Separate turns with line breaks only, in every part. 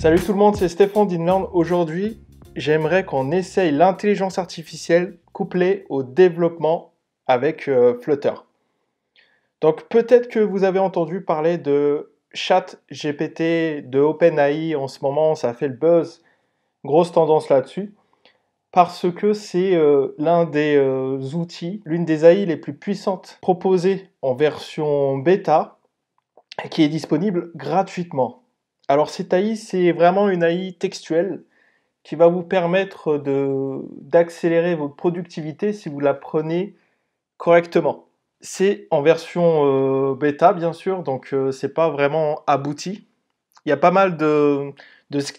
Salut tout le monde, c'est Stéphane d'Inlearn. Aujourd'hui, j'aimerais qu'on essaye l'intelligence artificielle couplée au développement avec Flutter. Donc peut-être que vous avez entendu parler de ChatGPT de OpenAI en ce moment, ça fait le buzz, grosse tendance là-dessus, parce que c'est l'un des outils, l'une des AI les plus puissantes proposées en version bêta, qui est disponible gratuitement. Alors cette AI, c'est vraiment une AI textuelle qui va vous permettre d'accélérer votre productivité si vous la prenez correctement. C'est en version bêta, bien sûr, donc c'est pas vraiment abouti. Il y a pas mal de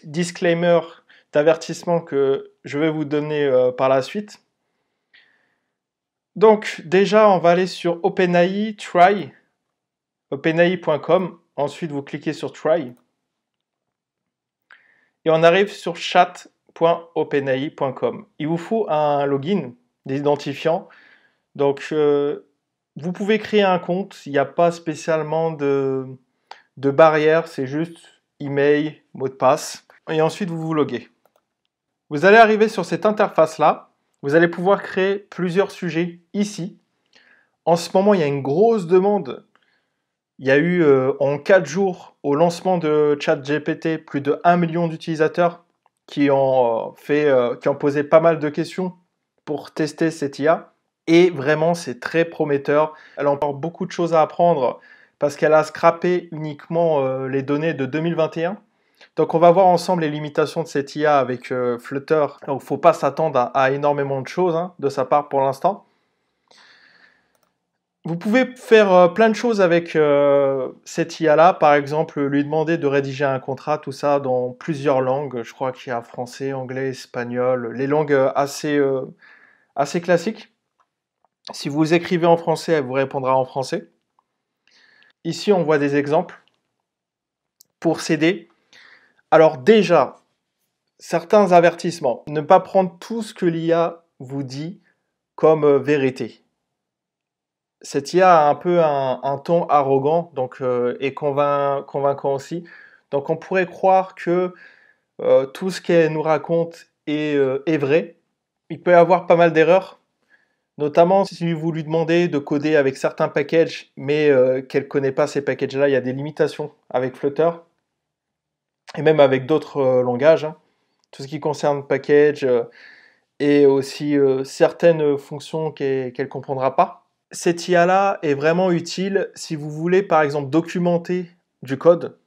disclaimers, d'avertissements que je vais vous donner par la suite. Donc déjà, on va aller sur OpenAI, try, openai.com. Ensuite, vous cliquez sur try. Et on arrive sur chat.openai.com. Il vous faut un login, des identifiants. Donc, vous pouvez créer un compte. Il n'y a pas spécialement de barrière. C'est juste email, mot de passe. Et ensuite, vous vous loguez. Vous allez arriver sur cette interface-là. Vous allez pouvoir créer plusieurs sujets ici. En ce moment, il y a une grosse demande. Il y a eu en 4 jours au lancement de ChatGPT plus de 1 million d'utilisateurs qui ont posé pas mal de questions pour tester cette IA. Et vraiment, c'est très prometteur. Elle a encore beaucoup de choses à apprendre parce qu'elle a scrappé uniquement les données de 2021. Donc on va voir ensemble les limitations de cette IA avec Flutter. Donc il ne faut pas s'attendre à énormément de choses de sa part pour l'instant. Vous pouvez faire plein de choses avec cette IA-là, par exemple lui demander de rédiger un contrat, tout ça dans plusieurs langues. Je crois qu'il y a français, anglais, espagnol, les langues assez classiques. Si vous écrivez en français, elle vous répondra en français. Ici, on voit des exemples pour s'aider. Alors déjà, certains avertissements. Ne pas prendre tout ce que l'IA vous dit comme vérité. Cette IA a un peu un ton arrogant et convaincant aussi. Donc on pourrait croire que tout ce qu'elle nous raconte est vrai. Il peut y avoir pas mal d'erreurs, notamment si vous lui demandez de coder avec certains packages, mais qu'elle ne connaît pas ces packages-là. Il y a des limitations avec Flutter, et même avec d'autres langages. Tout ce qui concerne package et aussi certaines fonctions qu'elle ne comprendra pas. Cette IA-là est vraiment utile si vous voulez, par exemple, documenter du code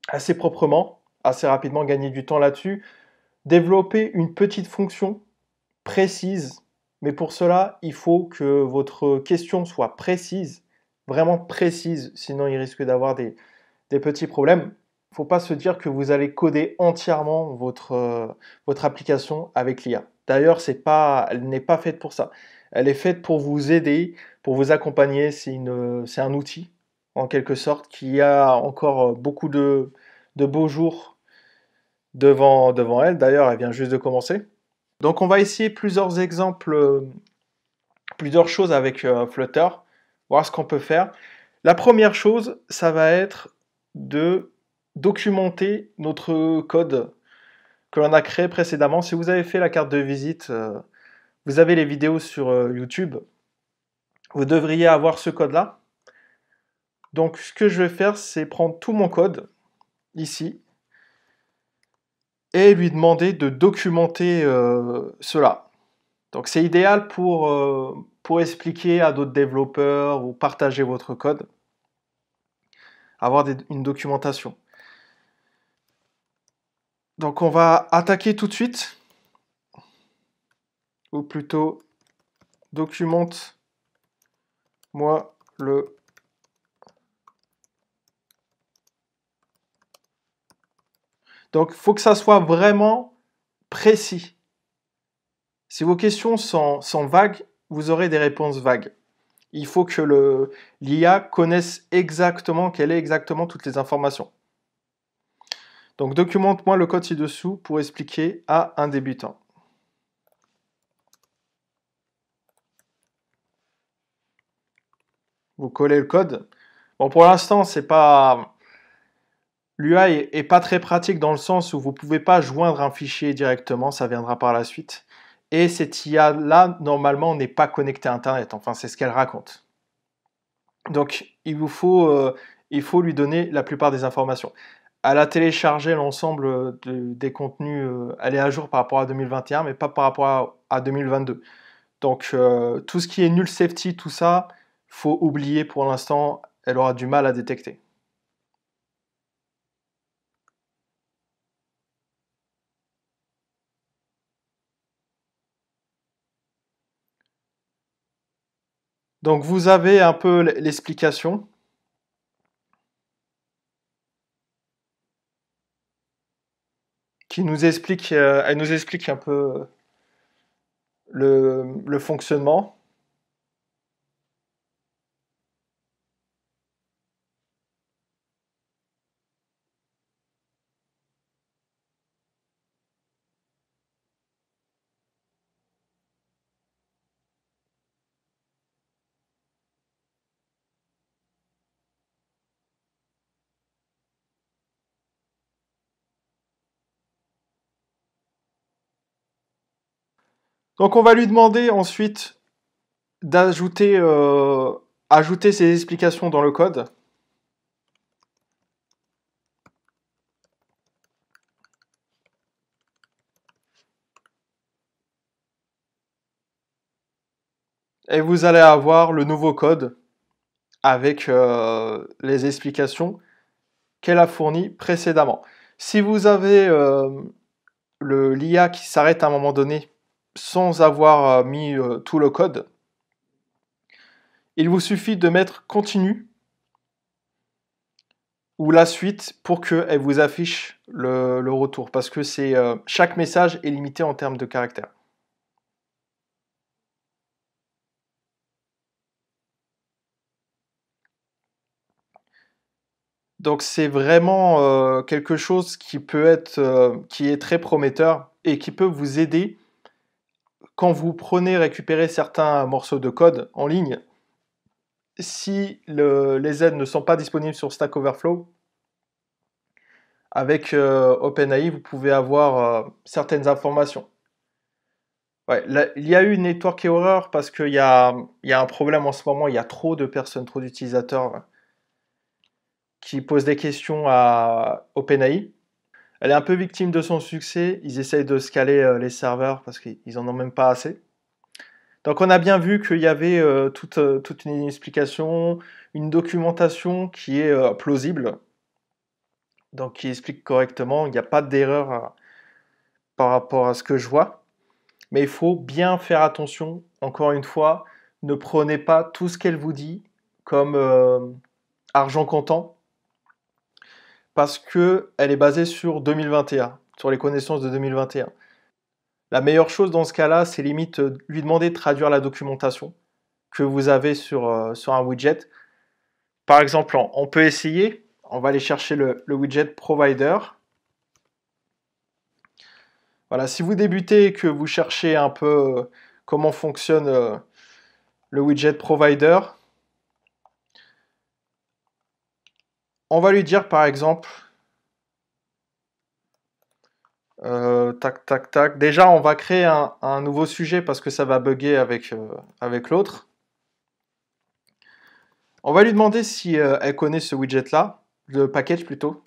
assez proprement, assez rapidement, gagner du temps là-dessus, développer une petite fonction précise, mais pour cela, il faut que votre question soit précise, vraiment précise, sinon il risque d'avoir des petits problèmes. Il ne faut pas se dire que vous allez coder entièrement votre application avec l'IA. D'ailleurs, elle n'est pas faite pour ça. Elle est faite pour vous aider, pour vous accompagner. C'est un outil, en quelque sorte, qui a encore beaucoup de beaux jours devant elle. D'ailleurs, elle vient juste de commencer. Donc, on va essayer plusieurs exemples, plusieurs choses avec Flutter, voir ce qu'on peut faire. La première chose, ça va être de documenter notre code que l'on a créé précédemment. Si vous avez fait la carte de visite, vous avez les vidéos sur YouTube, vous devriez avoir ce code-là. Donc ce que je vais faire, c'est prendre tout mon code, ici, et lui demander de documenter cela. Donc c'est idéal pour expliquer à d'autres développeurs ou partager votre code, avoir une documentation. Donc on va attaquer tout de suite, ou plutôt documente-moi le... Donc il faut que ça soit vraiment précis. Si vos questions sont vagues, vous aurez des réponses vagues. Il faut que l'IA connaisse exactement, quelle est exactement toutes les informations. Donc documente-moi le code ci-dessous pour expliquer à un débutant. Vous collez le code. Bon, pour l'instant, c'est pas L'UI est pas très pratique dans le sens où vous pouvez pas joindre un fichier directement, ça viendra par la suite. Et cette IA-là, normalement, n'est pas connectée à Internet. Enfin, c'est ce qu'elle raconte. Donc, il faut lui donner la plupart des informations. Elle a téléchargé l'ensemble des contenus, elle est à jour par rapport à 2021, mais pas par rapport à 2022. Donc, tout ce qui est null safety, tout ça, faut oublier pour l'instant, elle aura du mal à détecter. Donc, vous avez un peu l'explication qui nous explique, elle nous explique un peu le fonctionnement. Donc, on va lui demander ensuite d'ajouter ajouter ces explications dans le code. Et vous allez avoir le nouveau code avec les explications qu'elle a fournies précédemment. Si vous avez l'IA qui s'arrête à un moment donné sans avoir mis tout le code, il vous suffit de mettre continue ou la suite pour qu'elle vous affiche le retour, parce que chaque message est limité en termes de caractères. Donc c'est vraiment quelque chose qui peut être, qui est très prometteur et qui peut vous aider quand vous prenez récupérer certains morceaux de code en ligne. Si les aides ne sont pas disponibles sur Stack Overflow, avec OpenAI, vous pouvez avoir certaines informations. Ouais, là, il y a eu une network error parce il y a un problème en ce moment, il y a trop de personnes, trop d'utilisateurs qui posent des questions à OpenAI. Elle est un peu victime de son succès, ils essayent de scaler les serveurs parce qu'ils en ont même pas assez. Donc on a bien vu qu'il y avait toute une explication, une documentation qui est plausible, donc qui explique correctement, il n'y a pas d'erreur par rapport à ce que je vois. Mais il faut bien faire attention, encore une fois, ne prenez pas tout ce qu'elle vous dit comme argent comptant, parce qu'elle est basée sur 2021, sur les connaissances de 2021. La meilleure chose dans ce cas-là, c'est limite lui demander de traduire la documentation que vous avez sur un widget. Par exemple, on peut essayer, on va aller chercher le widget provider. Voilà, si vous débutez et que vous cherchez un peu comment fonctionne le widget provider, on va lui dire par exemple, tac, tac, tac. Déjà, on va créer un nouveau sujet parce que ça va bugger avec l'autre. On va lui demander si elle connaît ce widget-là, le package plutôt.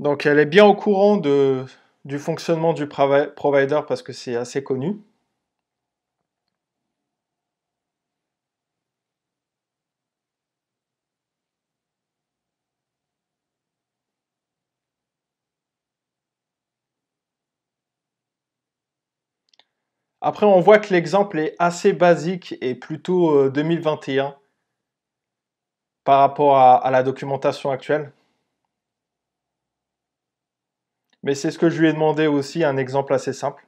Donc elle est bien au courant du fonctionnement du provider parce que c'est assez connu. Après, on voit que l'exemple est assez basique et plutôt 2021 par rapport à la documentation actuelle. Mais c'est ce que je lui ai demandé aussi, un exemple assez simple.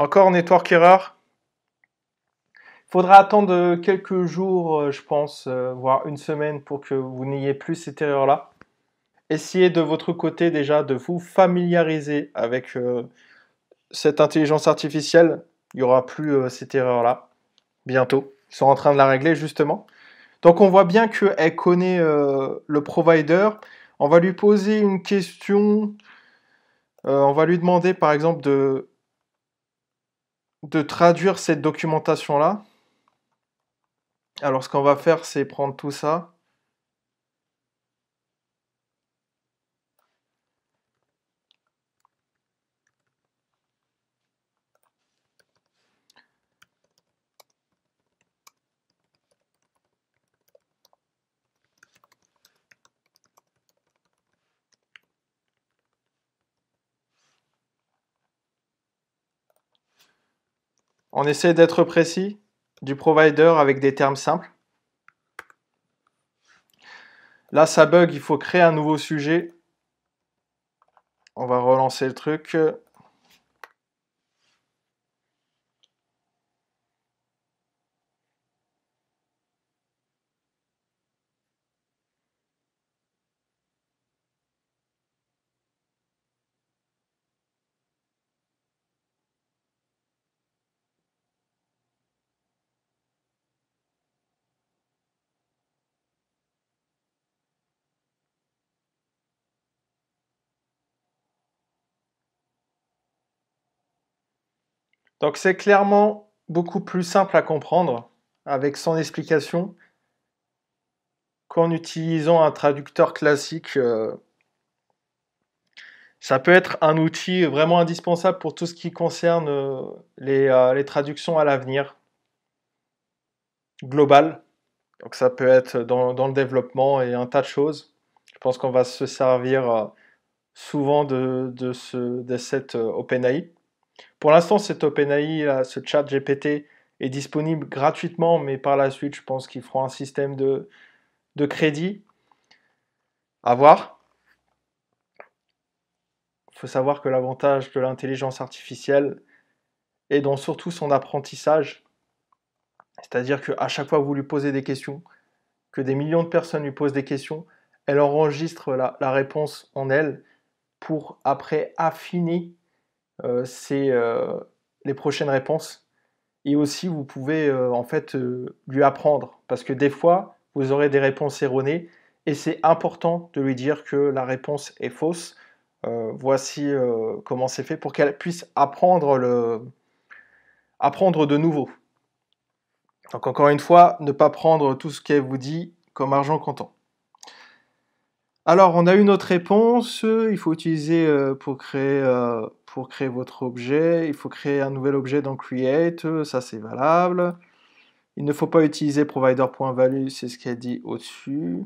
Encore network error. Il faudra attendre quelques jours, je pense, voire une semaine pour que vous n'ayez plus cette erreur-là. Essayez de votre côté déjà de vous familiariser avec cette intelligence artificielle. Il n'y aura plus cette erreur-là bientôt. Ils sont en train de la régler justement. Donc on voit bien qu'elle connaît le provider. On va lui poser une question. On va lui demander par exemple de traduire cette documentation-là. Alors ce qu'on va faire, c'est prendre tout ça. On essaie d'être précis du provider avec des termes simples. Là, ça bug, il faut créer un nouveau sujet. On va relancer le truc. Donc c'est clairement beaucoup plus simple à comprendre avec son explication qu'en utilisant un traducteur classique. Ça peut être un outil vraiment indispensable pour tout ce qui concerne les traductions à l'avenir global. Donc ça peut être dans le développement et un tas de choses. Je pense qu'on va se servir souvent de cette OpenAI. Pour l'instant, cette OpenAI, ce chat GPT, est disponible gratuitement, mais par la suite, je pense qu'ils feront un système de crédit. À voir. Il faut savoir que l'avantage de l'intelligence artificielle est dans surtout son apprentissage. C'est-à-dire qu'à chaque fois que vous lui posez des questions, que des millions de personnes lui posent des questions, elle enregistre la réponse en elle pour après affiner les prochaines réponses. Et aussi, vous pouvez en fait lui apprendre. Parce que des fois, vous aurez des réponses erronées et c'est important de lui dire que la réponse est fausse. Voici comment c'est fait pour qu'elle puisse apprendre de nouveau. Donc encore une fois, ne pas prendre tout ce qu'elle vous dit comme argent comptant. Alors, on a une autre réponse. Il faut utiliser pour créer votre objet. Il faut créer un nouvel objet dans Create. Ça, c'est valable. Il ne faut pas utiliser provider.value, c'est ce qu'elle dit au-dessus.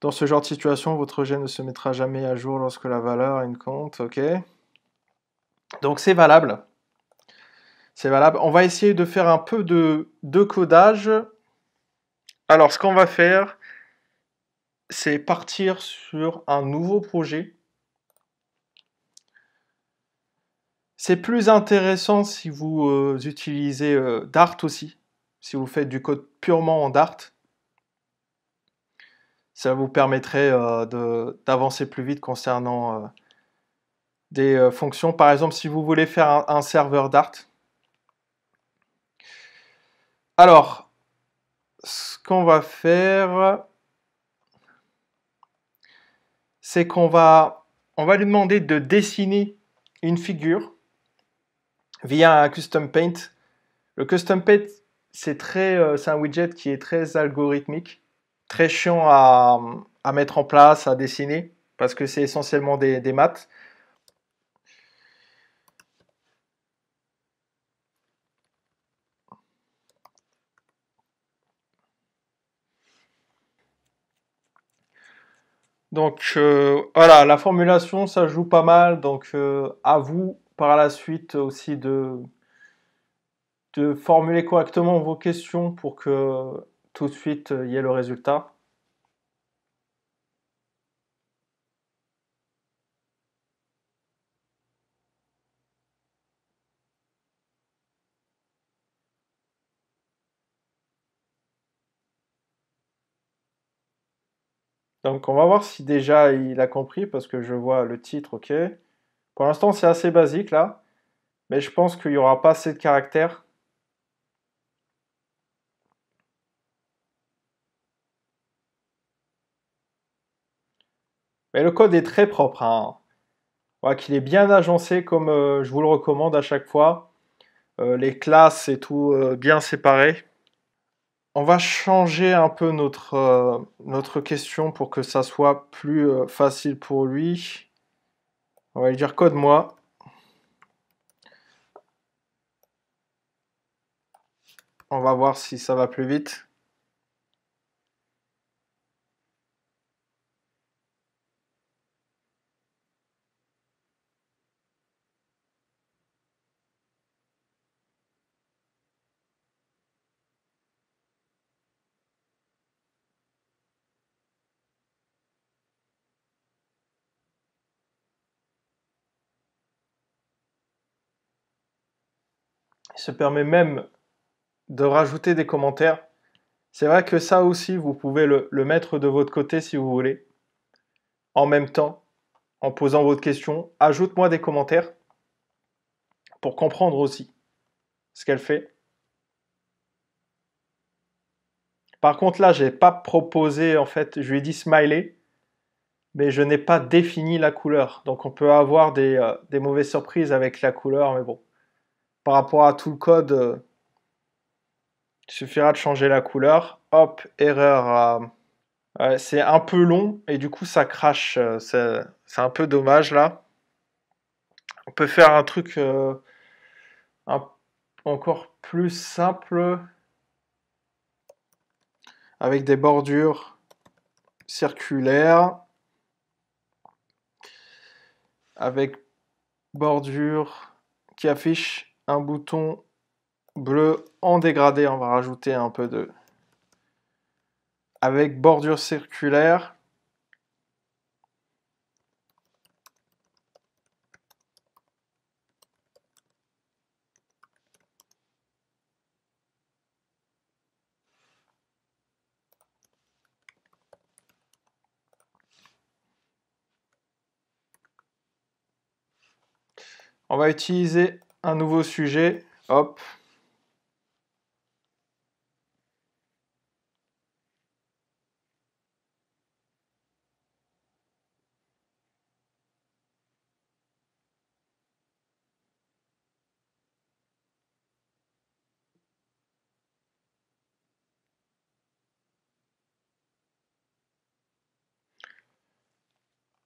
Dans ce genre de situation, votre objet ne se mettra jamais à jour lorsque la valeur est une compte. OK. Donc, c'est valable. C'est valable. On va essayer de faire un peu de codage. Alors, ce qu'on va faire, c'est partir sur un nouveau projet. C'est plus intéressant si vous utilisez Dart aussi, si vous faites du code purement en Dart. Ça vous permettrait d'avancer plus vite concernant des fonctions. Par exemple, si vous voulez faire un serveur Dart. Alors, ce qu'on va faire, c'est on va lui demander de dessiner une figure via un custom paint. Le custom paint, c'est un widget qui est très algorithmique, très chiant à mettre en place, à dessiner, parce que c'est essentiellement des maths. Donc voilà, la formulation, ça joue pas mal, donc à vous par la suite aussi de formuler correctement vos questions pour que tout de suite il y ait le résultat. Donc on va voir si déjà il a compris parce que je vois le titre, ok. Pour l'instant c'est assez basique là, mais je pense qu'il n'y aura pas assez de caractères. Mais le code est très propre, hein. Voilà, qu'il est bien agencé comme je vous le recommande à chaque fois. Les classes et tout bien séparé. On va changer un peu notre question pour que ça soit plus facile pour lui. On va lui dire code-moi. On va voir si ça va plus vite. Il se permet même de rajouter des commentaires. C'est vrai que ça aussi, vous pouvez le mettre de votre côté si vous voulez. En même temps, en posant votre question, ajoute-moi des commentaires pour comprendre aussi ce qu'elle fait. Par contre, là, j'ai pas proposé, en fait, je lui ai dit smiley, mais je n'ai pas défini la couleur. Donc, on peut avoir des mauvaises surprises avec la couleur, mais bon. Par rapport à tout le code, il suffira de changer la couleur. Hop, erreur. C'est un peu long et du coup, ça crache. C'est un peu dommage là. On peut faire un truc un- encore plus simple avec des bordures circulaires, avec bordure qui affiche un bouton bleu en dégradé. On va rajouter un peu de... Avec bordure circulaire. On va utiliser un nouveau sujet. Hop.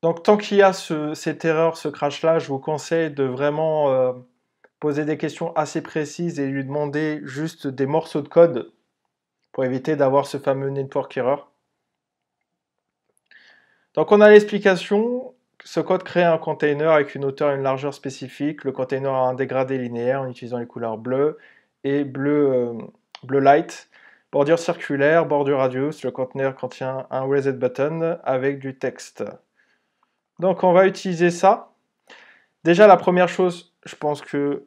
Donc tant qu'il y a cette erreur, ce crash-là, je vous conseille de vraiment poser des questions assez précises et lui demander juste des morceaux de code pour éviter d'avoir ce fameux network error. Donc on a l'explication. Ce code crée un container avec une hauteur et une largeur spécifiques. Le container a un dégradé linéaire en utilisant les couleurs bleu et bleu light. Bordure circulaire, bordure radius. Le container contient un reset button avec du texte. Donc on va utiliser ça. Déjà la première chose, je pense que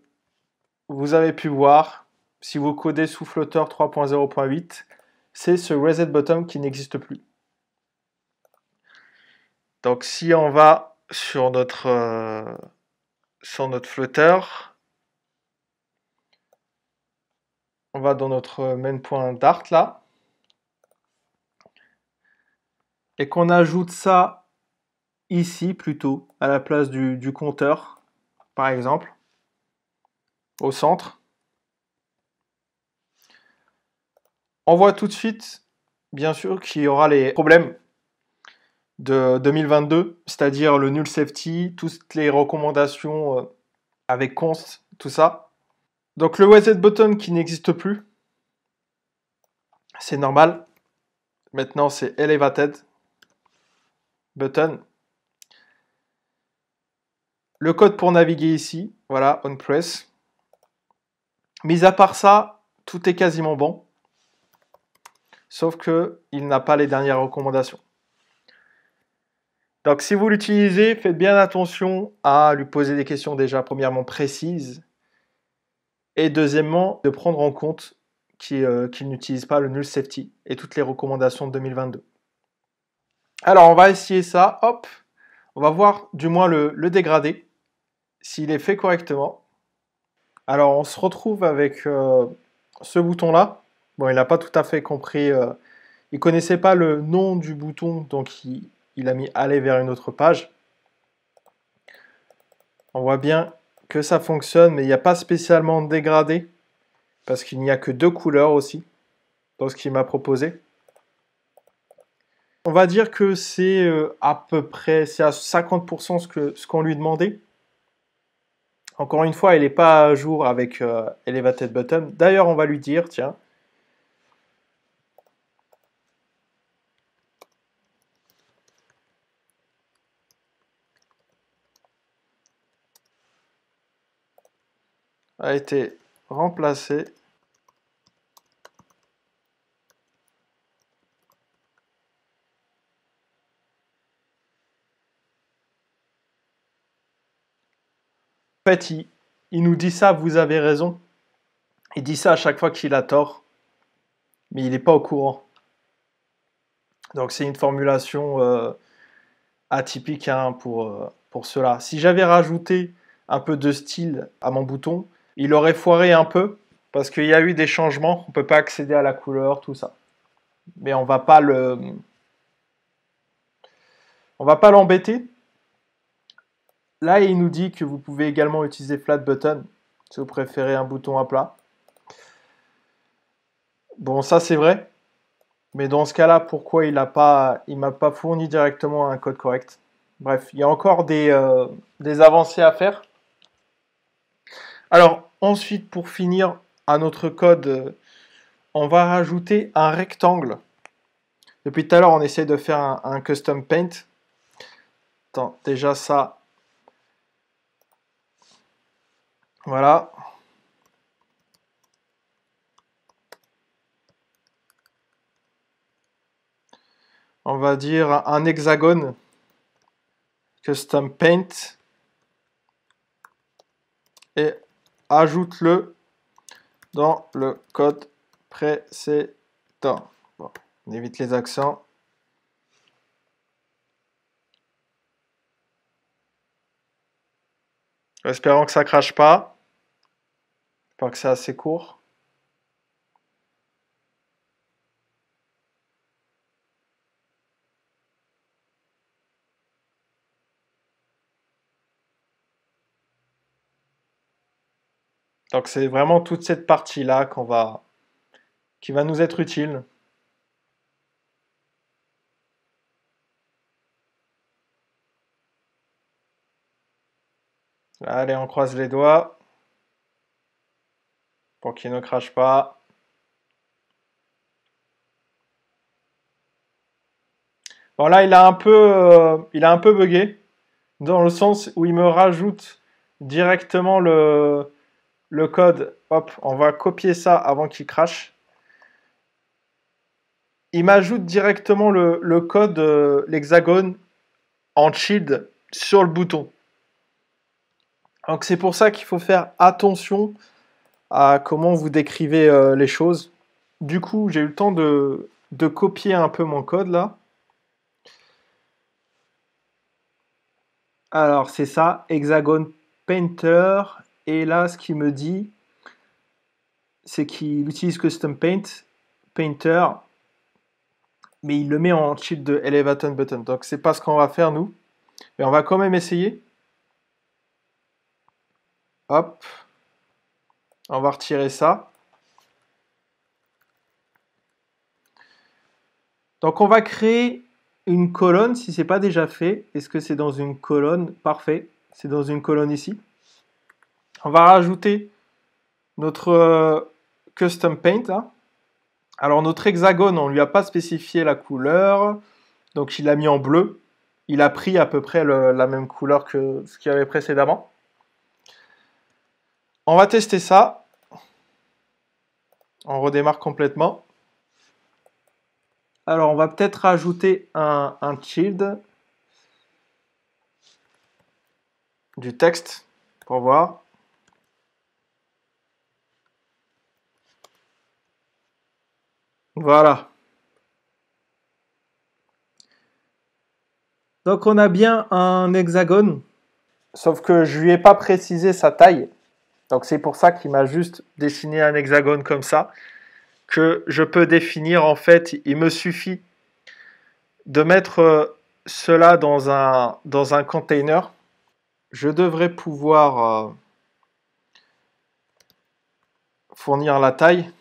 vous avez pu voir, si vous codez sous Flutter 3.0.8, c'est ce reset button qui n'existe plus. Donc si on va sur notre Flutter, on va dans notre main.dart là, et qu'on ajoute ça ici plutôt, à la place du compteur, par exemple, au centre. On voit tout de suite, bien sûr, qu'il y aura les problèmes de 2022, c'est-à-dire le null safety, toutes les recommandations avec const, tout ça. Donc le reset button qui n'existe plus, c'est normal. Maintenant c'est elevated button. Le code pour naviguer ici, voilà, on press. Mis à part ça, tout est quasiment bon. Sauf que il n'a pas les dernières recommandations. Donc si vous l'utilisez, faites bien attention à lui poser des questions déjà premièrement précises et deuxièmement de prendre en compte qu'il n'utilise pas le null safety et toutes les recommandations de 2022. Alors, on va essayer ça. Hop. On va voir du moins le dégradé, s'il est fait correctement. Alors, on se retrouve avec ce bouton-là. Bon, il n'a pas tout à fait compris. Il connaissait pas le nom du bouton, donc il a mis aller vers une autre page. On voit bien que ça fonctionne, mais il n'y a pas spécialement de dégradé, parce qu'il n'y a que 2 couleurs aussi, dans ce qu'il m'a proposé. On va dire que c'est à peu près, c'est à 50% ce qu'on lui demandait. Encore une fois, il n'est pas à jour avec Elevated Button. D'ailleurs, on va lui dire, tiens, a été remplacé. En fait, il nous dit ça, vous avez raison. Il dit ça à chaque fois qu'il a tort, mais il n'est pas au courant. Donc c'est une formulation atypique hein, pour cela. Si j'avais rajouté un peu de style à mon bouton, il aurait foiré un peu, parce qu'il y a eu des changements, on ne peut pas accéder à la couleur, tout ça. Mais on va pas l'embêter. Là, il nous dit que vous pouvez également utiliser Flat Button, si vous préférez un bouton à plat. Bon, ça c'est vrai. Mais dans ce cas-là, pourquoi il m'a pas fourni directement un code correct? Bref, il y a encore des avancées à faire. Alors, ensuite, pour finir, à notre code, on va rajouter un rectangle. Depuis tout à l'heure, on essaie de faire un custom paint. Attends, déjà ça. Voilà. On va dire un hexagone. Custom paint. Et ajoute-le dans le code précédent. Bon, on évite les accents. Espérons que ça crache pas. J'espère que c'est assez court. Donc c'est vraiment toute cette partie-là qui va nous être utile. Allez, on croise les doigts pour qu'il ne crache pas. Bon là, il a un peu bugué dans le sens où il me rajoute directement le code. Hop, on va copier ça avant qu'il crache. Il m'ajoute directement le code, l'hexagone en shield sur le bouton. Donc c'est pour ça qu'il faut faire attention à comment vous décrivez les choses. Du coup, j'ai eu le temps de copier un peu mon code là. Alors c'est ça, Hexagon Painter. Et là, ce qu'il me dit, c'est qu'il utilise Custom Painter, mais il le met en cheat de Elevator Button. Donc c'est pas ce qu'on va faire nous, mais on va quand même essayer. Hop, on va retirer ça. Donc on va créer une colonne si c'est pas déjà fait. Est-ce que c'est dans une colonne? Parfait, c'est dans une colonne ici. On va rajouter notre custom paint. Hein. Alors notre hexagone, on lui a pas spécifié la couleur, donc il l'a mis en bleu. Il a pris à peu près la même couleur que ce qu'il y avait précédemment. On va tester ça. On redémarre complètement. Alors on va peut-être rajouter un shield du texte pour voir. Voilà. Donc on a bien un hexagone, sauf que je lui ai pas précisé sa taille. Donc c'est pour ça qu'il m'a juste dessiné un hexagone comme ça, que je peux définir en fait, il me suffit de mettre cela dans un container. Je devrais pouvoir fournir la taille.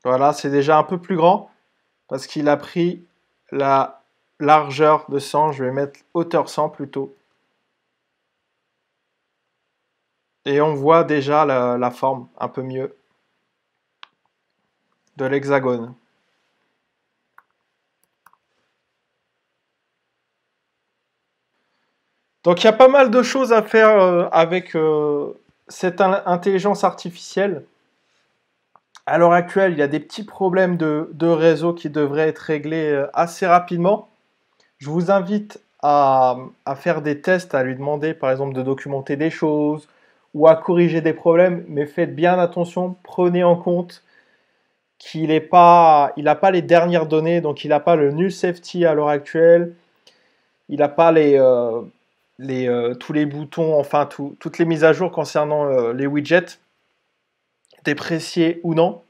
Voilà, c'est déjà un peu plus grand parce qu'il a pris la largeur de 100. Je vais mettre hauteur 100 plutôt. Et on voit déjà la forme un peu mieux de l'hexagone. Donc il y a pas mal de choses à faire avec cette intelligence artificielle. À l'heure actuelle, il y a des petits problèmes de réseau qui devraient être réglés assez rapidement. Je vous invite à faire des tests, à lui demander par exemple de documenter des choses ou à corriger des problèmes, mais faites bien attention, prenez en compte qu'il n'a pas les dernières données, donc il n'a pas le null safety à l'heure actuelle, il n'a pas tous les boutons, enfin toutes les mises à jour concernant les widgets, dépréciés ou non.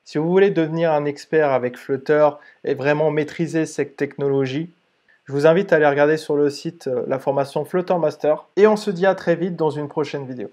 Si vous voulez devenir un expert avec Flutter et vraiment maîtriser cette technologie, je vous invite à aller regarder sur le site la formation Flutter Master et on se dit à très vite dans une prochaine vidéo.